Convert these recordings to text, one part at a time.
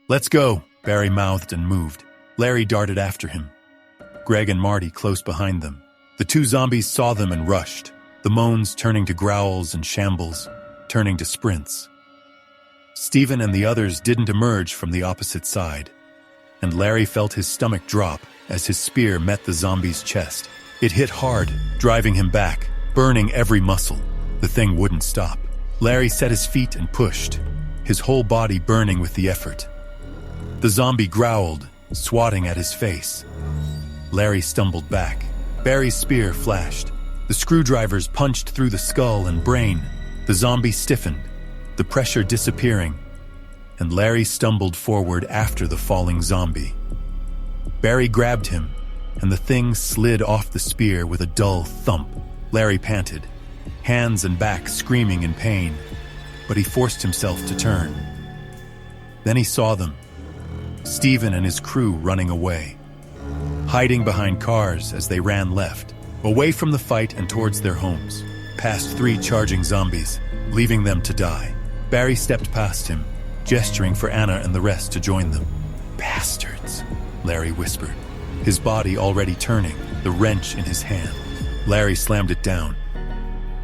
"Let's go," Barry mouthed and moved. Larry darted after him, Greg and Marty close behind them. The two zombies saw them and rushed, the moans turning to growls and shambles, turning to sprints. Stephen and the others didn't emerge from the opposite side, and Larry felt his stomach drop as his spear met the zombie's chest. It hit hard, driving him back, burning every muscle. The thing wouldn't stop. Larry set his feet and pushed, his whole body burning with the effort. The zombie growled, swatting at his face. Larry stumbled back. Barry's spear flashed. The screwdrivers punched through the skull and brain. The zombie stiffened, the pressure disappearing, and Larry stumbled forward after the falling zombie. Barry grabbed him, and the thing slid off the spear with a dull thump. Larry panted, hands and back screaming in pain, but he forced himself to turn. Then he saw them, Stephen and his crew running away, hiding behind cars as they ran left, away from the fight and towards their homes, past 3 charging zombies, leaving them to die. Barry stepped past him, gesturing for Anna and the rest to join them. "Bastards," Larry whispered, his body already turning, the wrench in his hand. Larry slammed it down.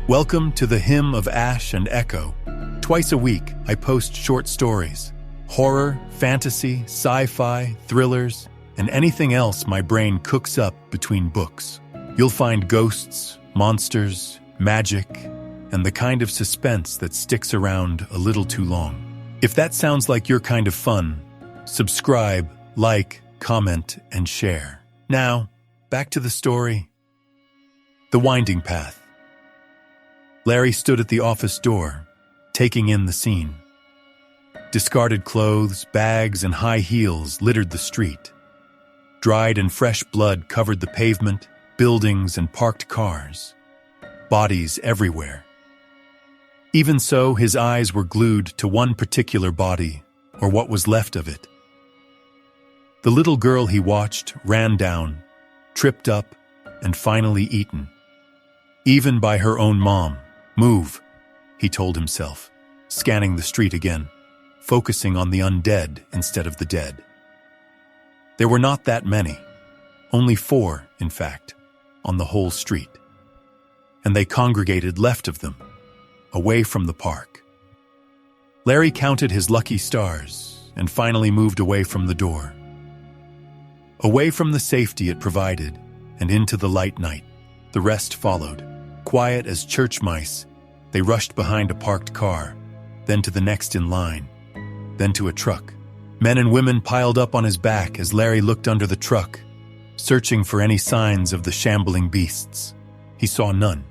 "Welcome to the Hymn of Ash and Echo. Twice a week, I post short stories. Horror, fantasy, sci-fi, thrillers, and anything else my brain cooks up between books. You'll find ghosts, monsters, magic, and the kind of suspense that sticks around a little too long. If that sounds like your kind of fun, subscribe, like, comment, and share. Now, back to the story." The winding path. Larry stood at the office door, taking in the scene. Discarded clothes, bags, and high heels littered the street. Dried and fresh blood covered the pavement, buildings, and parked cars. Bodies everywhere. Even so, his eyes were glued to one particular body, or what was left of it. The little girl he watched ran down, tripped up, and finally eaten. Even by her own mom. "Move," he told himself, scanning the street again, focusing on the undead instead of the dead. There were not that many, only 4, in fact, on the whole street. And they congregated left of them, away from the park. Larry counted his lucky stars and finally moved away from the door. Away from the safety it provided and into the light night. The rest followed. Quiet as church mice, they rushed behind a parked car, then to the next in line, then to a truck. Men and women piled up on his back as Larry looked under the truck, searching for any signs of the shambling beasts. He saw none,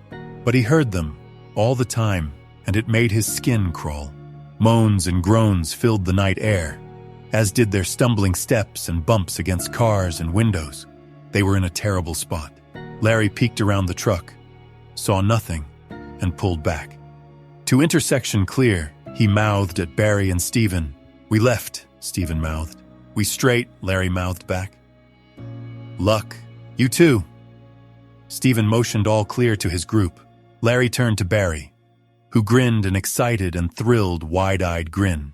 but he heard them all the time, and it made his skin crawl. Moans and groans filled the night air, as did their stumbling steps and bumps against cars and windows. They were in a terrible spot. Larry peeked around the truck, saw nothing, and pulled back. To intersection clear, he mouthed at Barry and Stephen. "We left," Stephen mouthed. "We straight," Larry mouthed back. "Luck. You too." Stephen motioned all clear to his group. Larry turned to Barry, who grinned an excited and thrilled wide-eyed grin.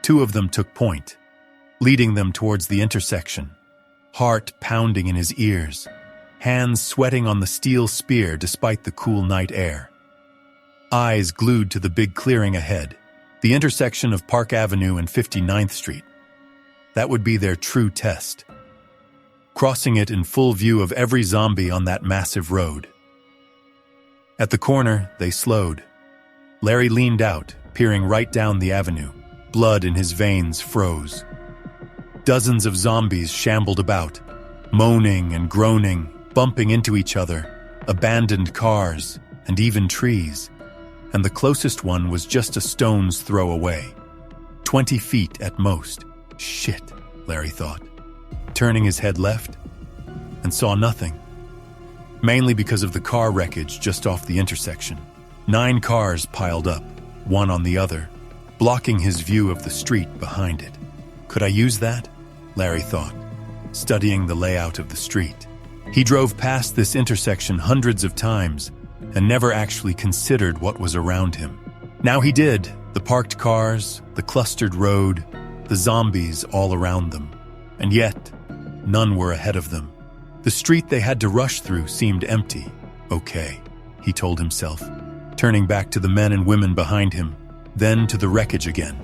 2 of them took point, leading them towards the intersection, heart pounding in his ears, hands sweating on the steel spear despite the cool night air. Eyes glued to the big clearing ahead, the intersection of Park Avenue and 59th Street. That would be their true test. Crossing it in full view of every zombie on that massive road. At the corner, they slowed. Larry leaned out, peering right down the avenue. Blood in his veins froze. Dozens of zombies shambled about, moaning and groaning, bumping into each other, abandoned cars, and even trees. And the closest one was just a stone's throw away. 20 feet at most. Shit, Larry thought, turning his head left, and saw nothing. Mainly because of the car wreckage just off the intersection. 9 cars piled up, one on the other, blocking his view of the street behind it. Could I use that? Larry thought, studying the layout of the street. He drove past this intersection hundreds of times and never actually considered what was around him. Now he did. The parked cars, the clustered road, the zombies all around them, and yet none were ahead of them. The street they had to rush through seemed empty. Okay, he told himself, turning back to the men and women behind him, then to the wreckage again.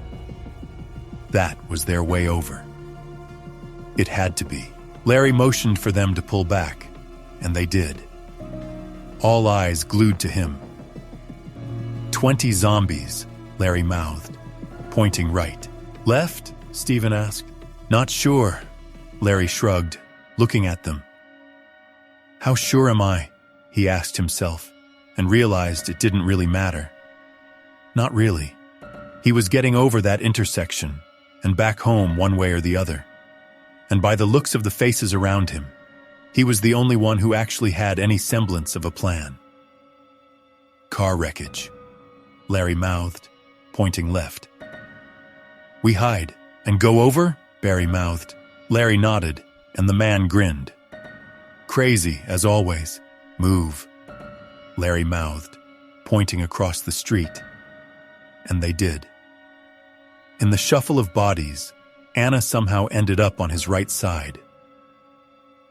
That was their way over. It had to be. Larry motioned for them to pull back, and they did. All eyes glued to him. 20 zombies, Larry mouthed, pointing right. Left? Stephen asked. Not sure. Larry shrugged, looking at them. How sure am I? He asked himself, and realized it didn't really matter. Not really. He was getting over that intersection, and back home one way or the other. And by the looks of the faces around him, he was the only one who actually had any semblance of a plan. Car wreckage, Larry mouthed, pointing left. We hide and go over? Barry mouthed. Larry nodded, and the man grinned. Crazy, as always. Move, Larry mouthed, pointing across the street. And they did. In the shuffle of bodies, Anna somehow ended up on his right side.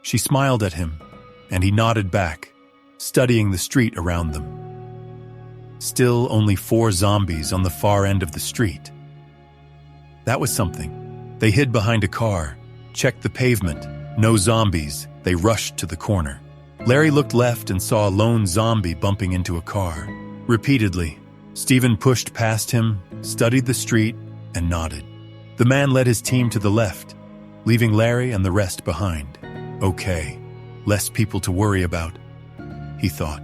She smiled at him, and he nodded back, studying the street around them. Still only 4 zombies on the far end of the street. That was something. They hid behind a car, checked the pavement. No zombies. They rushed to the corner. Larry looked left and saw a lone zombie bumping into a car. Repeatedly, Stephen pushed past him, studied the street, and nodded. The man led his team to the left, leaving Larry and the rest behind. Okay, less people to worry about, he thought.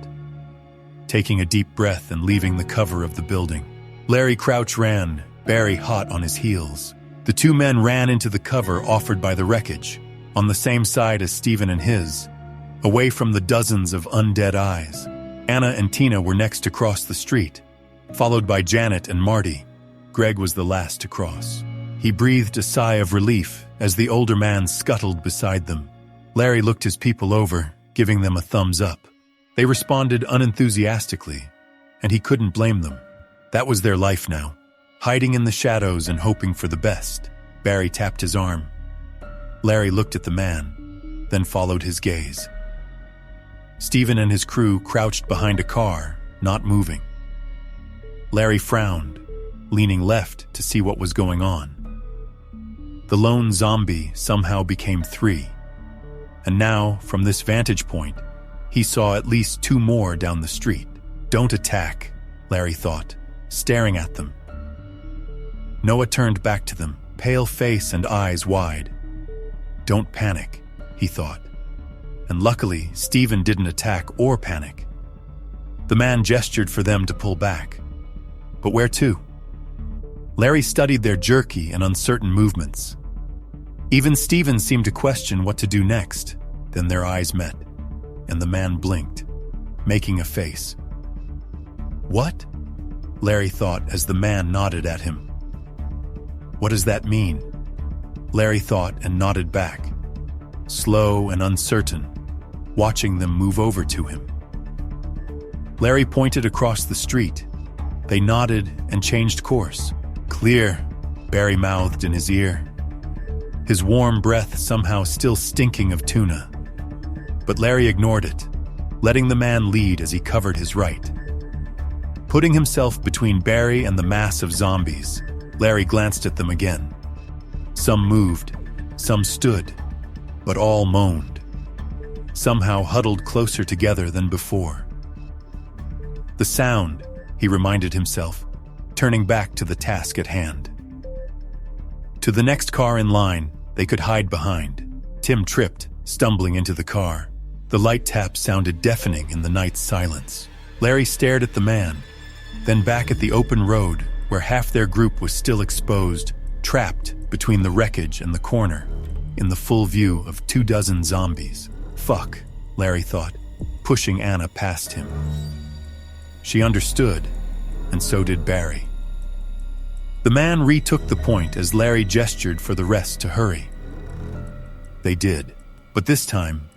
Taking a deep breath and leaving the cover of the building, Larry Crouch ran, Barry hot on his heels. The 2 men ran into the cover offered by the wreckage, on the same side as Stephen and his, away from the dozens of undead eyes. Anna and Tina were next to cross the street, followed by Janet and Marty. Greg was the last to cross. He breathed a sigh of relief as the older man scuttled beside them. Larry looked his people over, giving them a thumbs up. They responded unenthusiastically, and he couldn't blame them. That was their life now, hiding in the shadows and hoping for the best. Barry tapped his arm. Larry looked at the man, then followed his gaze. Stephen and his crew crouched behind a car, not moving. Larry frowned, leaning left to see what was going on. The lone zombie somehow became 3. And now, from this vantage point, he saw at least 2 more down the street. Don't attack, Larry thought, staring at them. Noah turned back to them, pale face and eyes wide. Don't panic, he thought. And luckily, Stephen didn't attack or panic. The man gestured for them to pull back. But where to? Larry studied their jerky and uncertain movements. Even Stephen seemed to question what to do next. Then their eyes met, and the man blinked, making a face. What? Larry thought as the man nodded at him. What does that mean? Larry thought and nodded back, slow and uncertain, watching them move over to him. Larry pointed across the street. They nodded and changed course. Clear, Barry mouthed in his ear, his warm breath somehow still stinking of tuna. But Larry ignored it, letting the man lead as he covered his right. Putting himself between Barry and the mass of zombies, Larry glanced at them again. Some moved, some stood, but all moaned, somehow huddled closer together than before. The sound, he reminded himself, turning back to the task at hand. To the next car in line, they could hide behind. Tim tripped, stumbling into the car. The light tap sounded deafening in the night's silence. Larry stared at the man, then back at the open road where half their group was still exposed, trapped between the wreckage and the corner, in the full view of 24 zombies. Fuck, Larry thought, pushing Anna past him. She understood, and so did Barry. The man retook the point as Larry gestured for the rest to hurry. They did, but this time,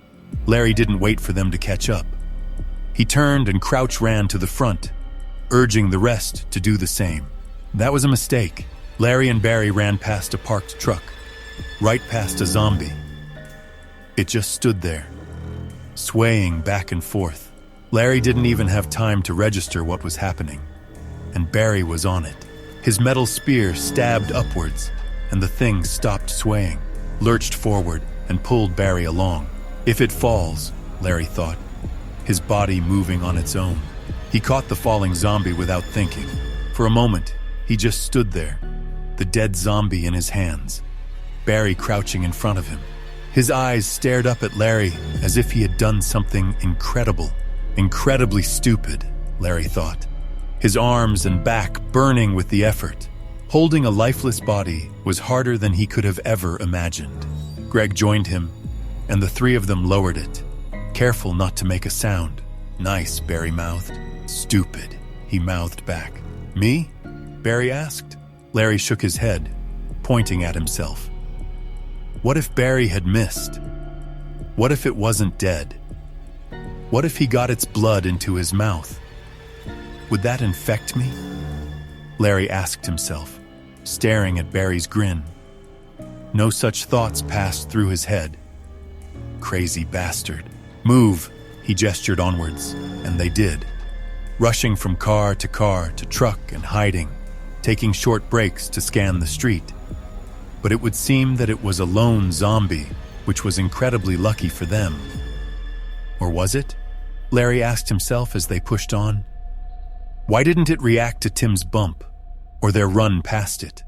Larry didn't wait for them to catch up. He turned and Crouch ran to the front, urging the rest to do the same. That was a mistake. Larry and Barry ran past a parked truck, right past a zombie. It just stood there, swaying back and forth. Larry didn't even have time to register what was happening, and Barry was on it. His metal spear stabbed upwards, and the thing stopped swaying, lurched forward, and pulled Barry along. If it falls, Larry thought, his body moving on its own. He caught the falling zombie without thinking. For a moment, he just stood there, the dead zombie in his hands, Barry crouching in front of him. His eyes stared up at Larry as if he had done something incredible, incredibly stupid, Larry thought. His arms and back burning with the effort. Holding a lifeless body was harder than he could have ever imagined. Greg joined him, and the three of them lowered it, careful not to make a sound. Nice, Barry mouthed. Stupid, he mouthed back. Me? Barry asked. Larry shook his head, pointing at himself. What if Barry had missed? What if it wasn't dead? What if he got its blood into his mouth? Would that infect me? Larry asked himself, staring at Barry's grin. No such thoughts passed through his head. Crazy bastard. Move, he gestured onwards, and they did. Rushing from car to truck and hiding, taking short breaks to scan the street. But it would seem that it was a lone zombie, which was incredibly lucky for them. Or was it? Larry asked himself as they pushed on. Why didn't it react to Tim's bump, or their run past it?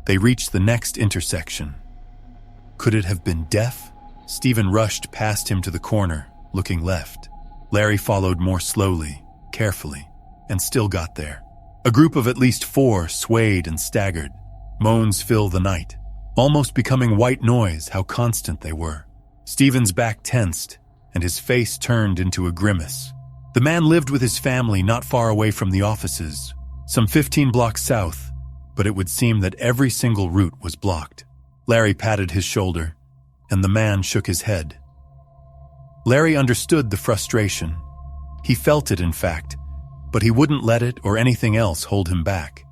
They reached the next intersection. Could it have been death? Stephen rushed past him to the corner, looking left. Larry followed more slowly, carefully, and still got there. A group of at least 4 swayed and staggered. Moans filled the night, almost becoming white noise how constant they were. Stephen's back tensed, and his face turned into a grimace. The man lived with his family not far away from the offices, some 15 blocks south, but it would seem that every single route was blocked. Larry patted his shoulder, and the man shook his head. Larry understood the frustration. He felt it, in fact, but he wouldn't let it or anything else hold him back.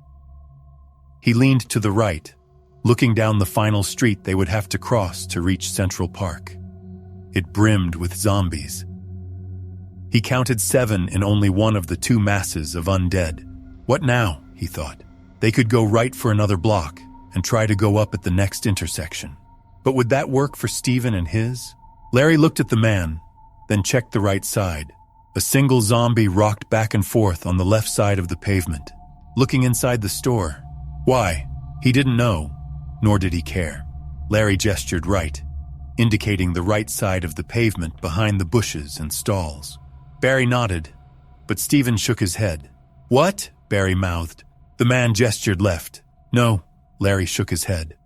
He leaned to the right, looking down the final street they would have to cross to reach Central Park. It brimmed with zombies. He counted 7 in only one of the 2 masses of undead. What now, he thought. They could go right for another block and try to go up at the next intersection. But would that work for Stephen and his? Larry looked at the man, then checked the right side. A single zombie rocked back and forth on the left side of the pavement, looking inside the store. Why? He didn't know, nor did he care. Larry gestured right, indicating the right side of the pavement behind the bushes and stalls. Barry nodded, but Stephen shook his head. What? Barry mouthed. The man gestured left. No, Larry shook his head.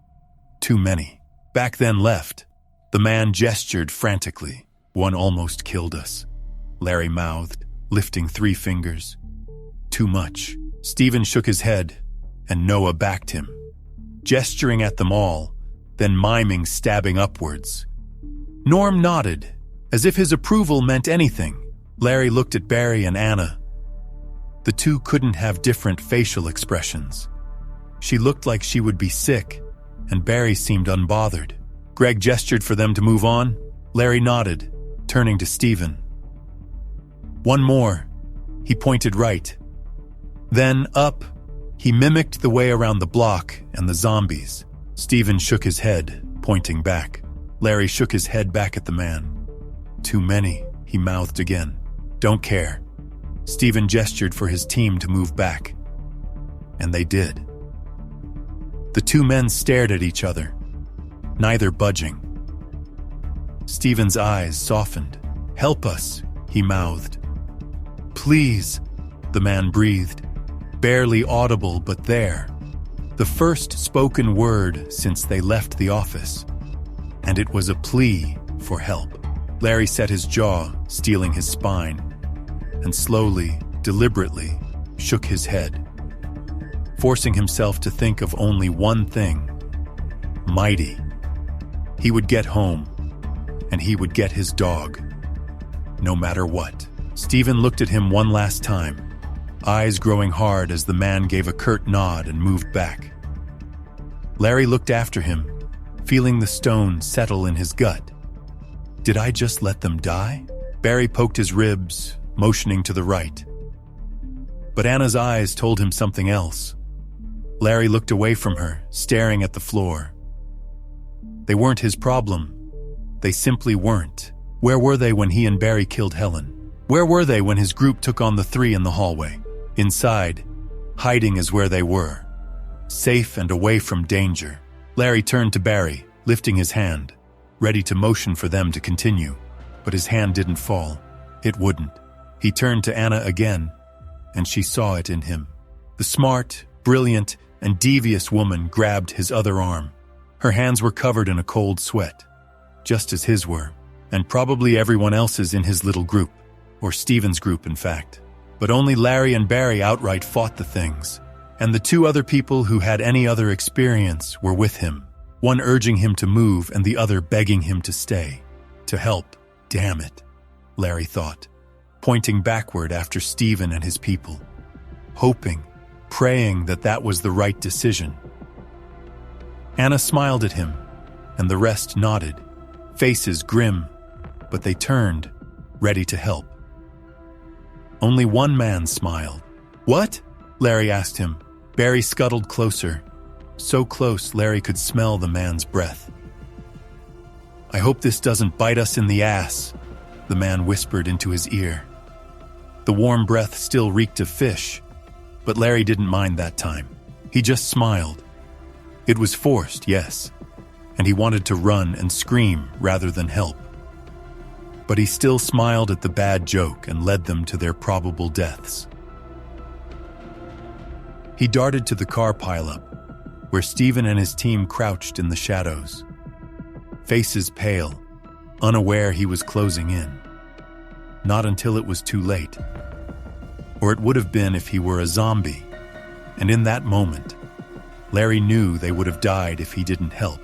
Too many. Back then left. The man gestured frantically. One almost killed us. Larry mouthed, lifting 3 fingers. Too much. Stephen shook his head, and Noah backed him, gesturing at them all, then miming stabbing upwards. Norm nodded, as if his approval meant anything. Larry looked at Barry and Anna. The 2 couldn't have different facial expressions. She looked like she would be sick, and Barry seemed unbothered. Greg gestured for them to move on. Larry nodded, turning to Stephen. One more. He pointed right. Then up. He mimicked the way around the block and the zombies. Stephen shook his head, pointing back. Larry shook his head back at the man. Too many, he mouthed again. Don't care. Stephen gestured for his team to move back. And they did. The 2 men stared at each other, neither budging. Stephen's eyes softened. Help us, he mouthed. Please, the man breathed. Barely audible, but there. The first spoken word since they left the office. And it was a plea for help. Larry set his jaw, steeling his spine, and slowly, deliberately, shook his head, forcing himself to think of only one thing. Mighty. He would get home, and he would get his dog. No matter what. Stephen looked at him one last time, eyes growing hard as the man gave a curt nod and moved back. Larry looked after him, feeling the stone settle in his gut. Did I just let them die? Barry poked his ribs, motioning to the right. But Anna's eyes told him something else. Larry looked away from her, staring at the floor. They weren't his problem. They simply weren't. Where were they when he and Barry killed Helen? Where were they when his group took on the three in the hallway? Inside, hiding is where they were. Safe and away from danger. Larry turned to Barry, lifting his hand, ready to motion for them to continue. But his hand didn't fall. It wouldn't. He turned to Anna again, and she saw it in him. The smart, brilliant, and devious woman grabbed his other arm. Her hands were covered in a cold sweat, just as his were, and probably everyone else's in his little group, or Steven's group in fact. But only Larry and Barry outright fought the things, and the two other people who had any other experience were with him, one urging him to move and the other begging him to stay, to help. Damn it, Larry thought, pointing backward after Steven and his people, hoping, praying that was the right decision. Anna smiled at him, and the rest nodded, faces grim, but they turned, ready to help. Only one man smiled. What? Larry asked him. Barry scuttled closer, so close Larry could smell the man's breath. I hope this doesn't bite us in the ass, the man whispered into his ear. The warm breath still reeked of fish, but Larry didn't mind that time. He just smiled. It was forced, yes, and he wanted to run and scream rather than help. But he still smiled at the bad joke and led them to their probable deaths. He darted to the car pileup, where Steven and his team crouched in the shadows, faces pale, unaware he was closing in. Not until it was too late. Or it would have been if he were a zombie, and in that moment, Larry knew they would have died if he didn't help,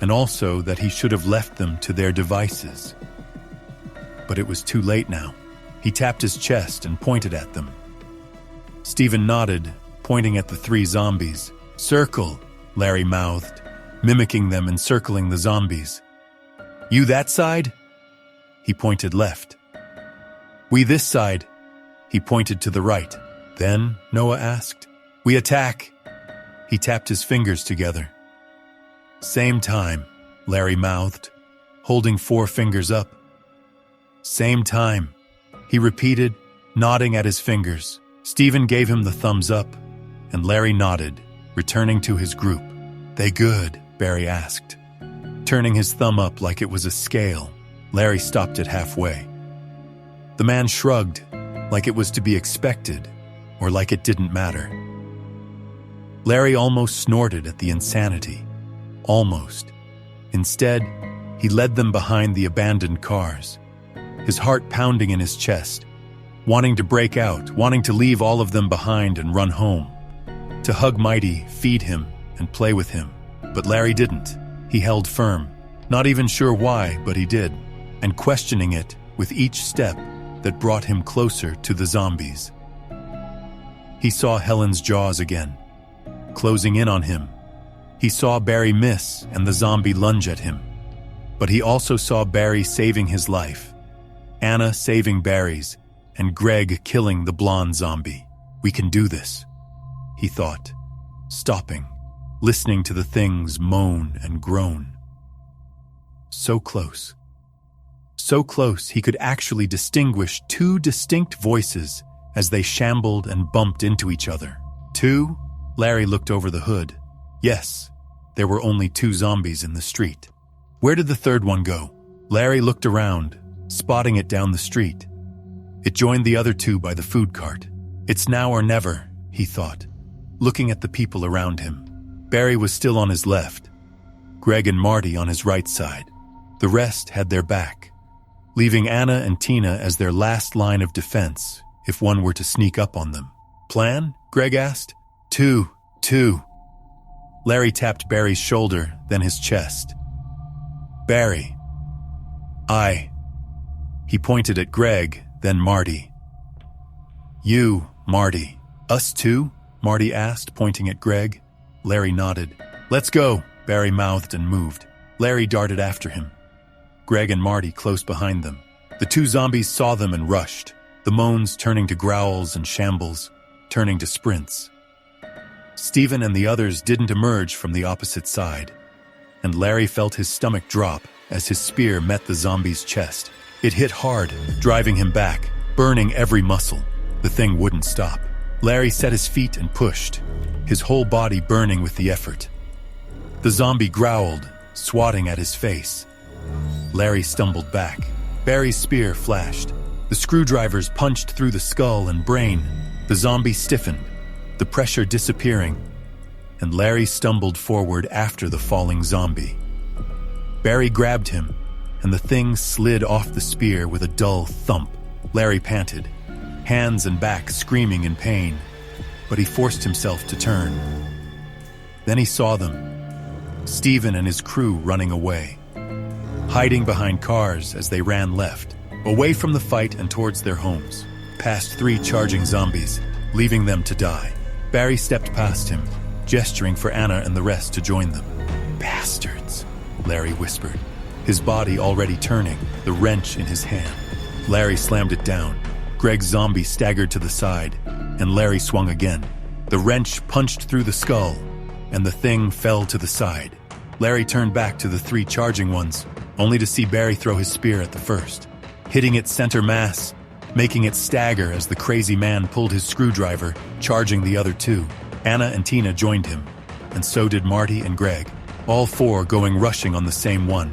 and also that he should have left them to their devices. But it was too late now. He tapped his chest and pointed at them. Steven nodded, pointing at the three zombies. Circle, Larry mouthed, mimicking them and circling the zombies. You that side? He pointed left. We this side. He pointed to the right. Then, Noah asked, we attack. He tapped his fingers together. Same time, Larry mouthed, holding 4 fingers up. Same time, he repeated, nodding at his fingers. Steven gave him the thumbs up, and Larry nodded, returning to his group. They good? Barry asked, turning his thumb up like it was a scale. Larry stopped it halfway. The man shrugged, like it was to be expected, or like it didn't matter. Larry almost snorted at the insanity. Almost. Instead, he led them behind the abandoned cars, his heart pounding in his chest, wanting to break out, wanting to leave all of them behind and run home, to hug Mighty, feed him, and play with him. But Larry didn't. He held firm, not even sure why, but he did, and questioning it with each step that brought him closer to the zombies. He saw Helen's jaws again, closing in on him. He saw Barry miss and the zombie lunge at him. But he also saw Barry saving his life, Anna saving Barry's, and Greg killing the blonde zombie. We can do this, he thought, stopping, listening to the things moan and groan. So close. So close he could actually distinguish 2 distinct voices as they shambled and bumped into each other. 2? Larry looked over the hood. Yes, there were only 2 zombies in the street. Where did the third one go? Larry looked around, spotting it down the street. It joined the other 2 by the food cart. It's now or never, he thought, looking at the people around him. Barry was still on his left, Greg and Marty on his right side. The rest had their back, leaving Anna and Tina as their last line of defense if one were to sneak up on them. Plan? Greg asked. 2. Larry tapped Barry's shoulder, then his chest. Barry. I. He pointed at Greg, then Marty. You, Marty. Us too? Marty asked, pointing at Greg. Larry nodded. "Let's go," Barry mouthed and moved. Larry darted after him, Greg and Marty close behind them. The two zombies saw them and rushed, the moans turning to growls and shambles, turning to sprints. Stephen and the others didn't emerge from the opposite side, and Larry felt his stomach drop as his spear met the zombie's chest. It hit hard, driving him back, burning every muscle. The thing wouldn't stop. Larry set his feet and pushed, his whole body burning with the effort. The zombie growled, swatting at his face. Larry stumbled back. Barry's spear flashed. The screwdrivers punched through the skull and brain. The zombie stiffened, the pressure disappearing, and Larry stumbled forward after the falling zombie. Barry grabbed him, and the thing slid off the spear with a dull thump. Larry panted, hands and back screaming in pain, but he forced himself to turn. Then he saw them, Stephen and his crew running away, hiding behind cars as they ran left, away from the fight and towards their homes, past 3 charging zombies, leaving them to die. Barry stepped past him, gesturing for Anna and the rest to join them. "Bastards," Larry whispered, his body already turning, the wrench in his hand. Larry slammed it down. Greg's zombie staggered to the side, and Larry swung again. The wrench punched through the skull, and the thing fell to the side. Larry turned back to the 3 charging ones, only to see Barry throw his spear at the first, hitting its center mass, making it stagger as the crazy man pulled his screwdriver, charging the other 2. Anna and Tina joined him, and so did Marty and Greg, all 4 going rushing on the same one,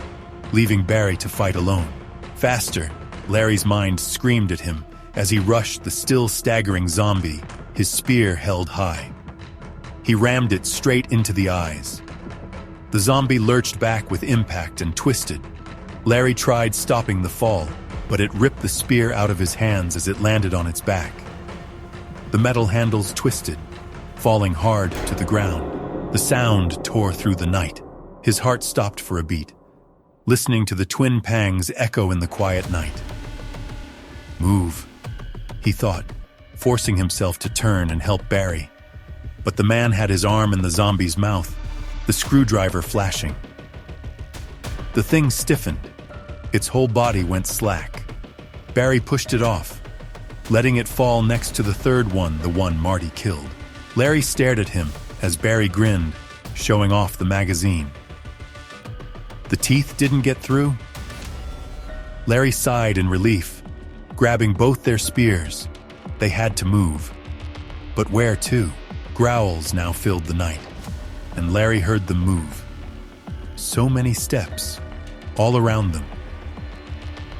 leaving Barry to fight alone. Faster, Larry's mind screamed at him as he rushed the still staggering zombie, his spear held high. He rammed it straight into the eyes. The zombie lurched back with impact and twisted. Larry tried stopping the fall, but it ripped the spear out of his hands as it landed on its back. The metal handles twisted, falling hard to the ground. The sound tore through the night. His heart stopped for a beat, listening to the twin pangs echo in the quiet night. "Move," he thought, forcing himself to turn and help Barry. But the man had his arm in the zombie's mouth, the screwdriver flashing. The thing stiffened. Its whole body went slack. Barry pushed it off, letting it fall next to the third one, the one Marty killed. Larry stared at him as Barry grinned, showing off the magazine. The teeth didn't get through? Larry sighed in relief, grabbing both their spears. They had to move. But where to? Growls now filled the night, and Larry heard them move. So many steps, all around them.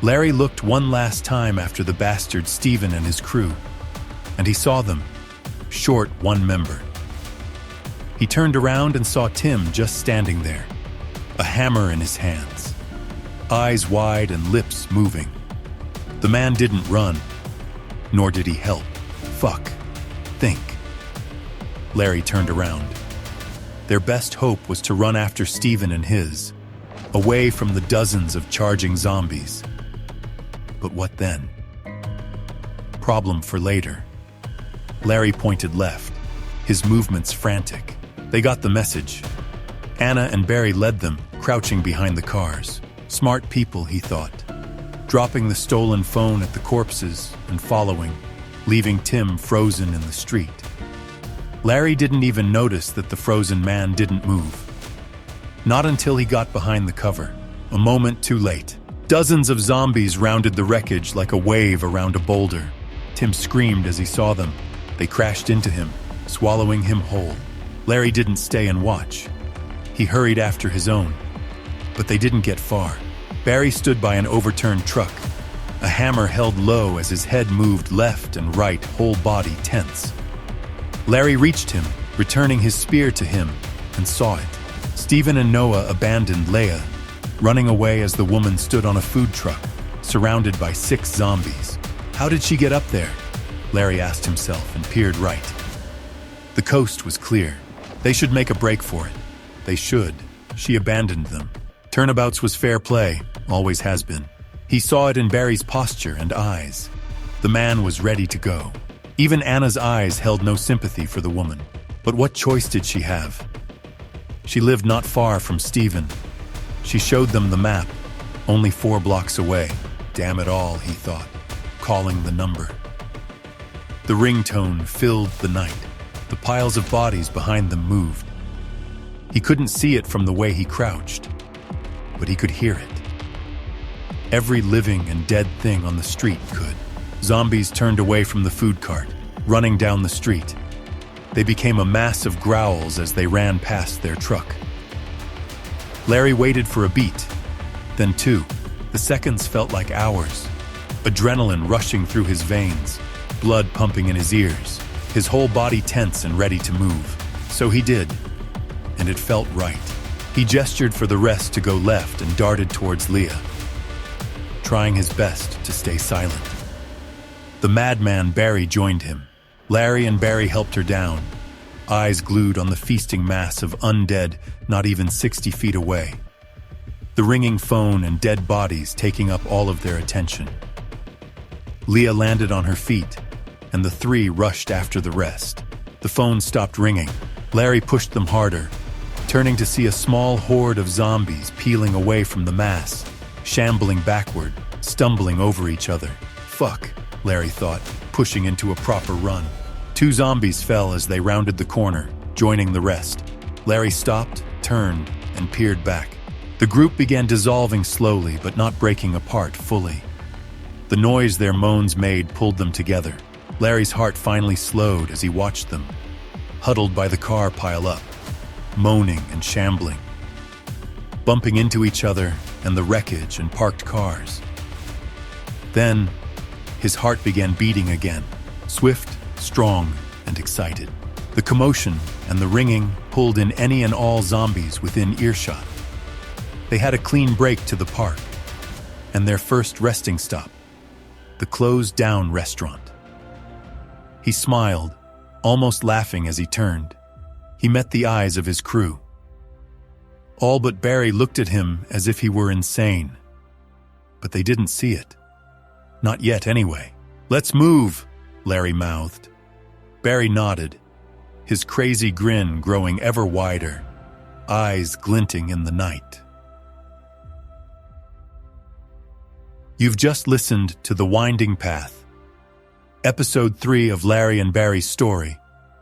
Larry looked one last time after the bastard Stephen and his crew, and he saw them, short one member. He turned around and saw Tim just standing there, a hammer in his hands, eyes wide and lips moving. The man didn't run, nor did he help. Think. Larry turned around. Their best hope was to run after Stephen and his, away from the dozens of charging zombies. But what then? Problem for later. Larry pointed left, his movements frantic. They got the message. Anna and Barry led them, crouching behind the cars. Smart people, he thought, dropping the stolen phone at the corpses and following, leaving Tim frozen in the street. Larry didn't even notice that the frozen man didn't move. Not until he got behind the cover, a moment too late. Dozens of zombies rounded the wreckage like a wave around a boulder. Tim screamed as he saw them. They crashed into him, swallowing him whole. Larry didn't stay and watch. He hurried after his own, but they didn't get far. Barry stood by an overturned truck, a hammer held low as his head moved left and right, whole body tense. Larry reached him, returning his spear to him, and saw it. Stephen and Noah abandoned Leia, running away as the woman stood on a food truck, surrounded by 6 zombies. How did she get up there? Larry asked himself and peered right. The coast was clear. They should make a break for it. They should. She abandoned them. Turnabouts was fair play, always has been. He saw it in Barry's posture and eyes. The man was ready to go. Even Anna's eyes held no sympathy for the woman. But what choice did she have? She lived not far from Stephen. She showed them the map, only 4 blocks away. Damn it all, he thought, calling the number. The ringtone filled the night. The piles of bodies behind them moved. He couldn't see it from the way he crouched, but he could hear it. Every living and dead thing on the street could. Zombies turned away from the food cart, running down the street. They became a mass of growls as they ran past their truck. Larry waited for a beat, then 2. The seconds felt like hours. Adrenaline rushing through his veins, blood pumping in his ears, his whole body tense and ready to move. So he did, and it felt right. He gestured for the rest to go left and darted towards Leah, trying his best to stay silent. The madman Barry joined him. Larry and Barry helped her down, eyes glued on the feasting mass of undead not even 60 feet away. The ringing phone and dead bodies taking up all of their attention. Leah landed on her feet, and the 3 rushed after the rest. The phone stopped ringing. Larry pushed them harder, turning to see a small horde of zombies peeling away from the mass, shambling backward, stumbling over each other. Fuck, Larry thought, pushing into a proper run. 2 zombies fell as they rounded the corner, joining the rest. Larry stopped, turned, and peered back. The group began dissolving slowly, but not breaking apart fully. The noise their moans made pulled them together. Larry's heart finally slowed as he watched them, huddled by the car, pile up, moaning and shambling, bumping into each other and the wreckage and parked cars. Then, his heart began beating again, swift, strong, and excited. The commotion and the ringing pulled in any and all zombies within earshot. They had a clean break to the park, and their first resting stop, the closed-down restaurant. He smiled, almost laughing as he turned. He met the eyes of his crew. All but Barry looked at him as if he were insane. But they didn't see it. Not yet, anyway. "Let's move," Larry mouthed. Barry nodded, his crazy grin growing ever wider, eyes glinting in the night. You've just listened to The Winding Path, Episode 3 of Larry and Barry's story,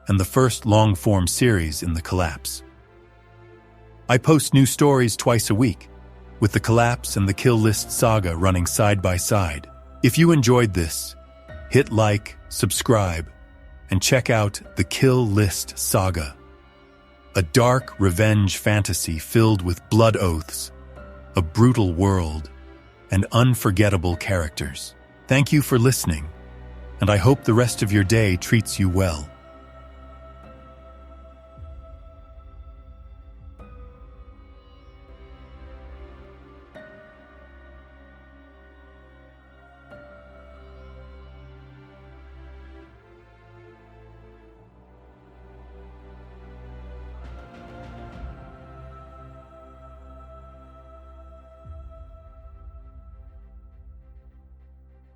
and the first long-form series in The Collapse. I post new stories twice a week, with The Collapse and the Kill List saga running side by side. If you enjoyed this, hit like, subscribe, and check out The Kill List Saga, a dark revenge fantasy filled with blood oaths, a brutal world, and unforgettable characters. Thank you for listening, and I hope the rest of your day treats you well.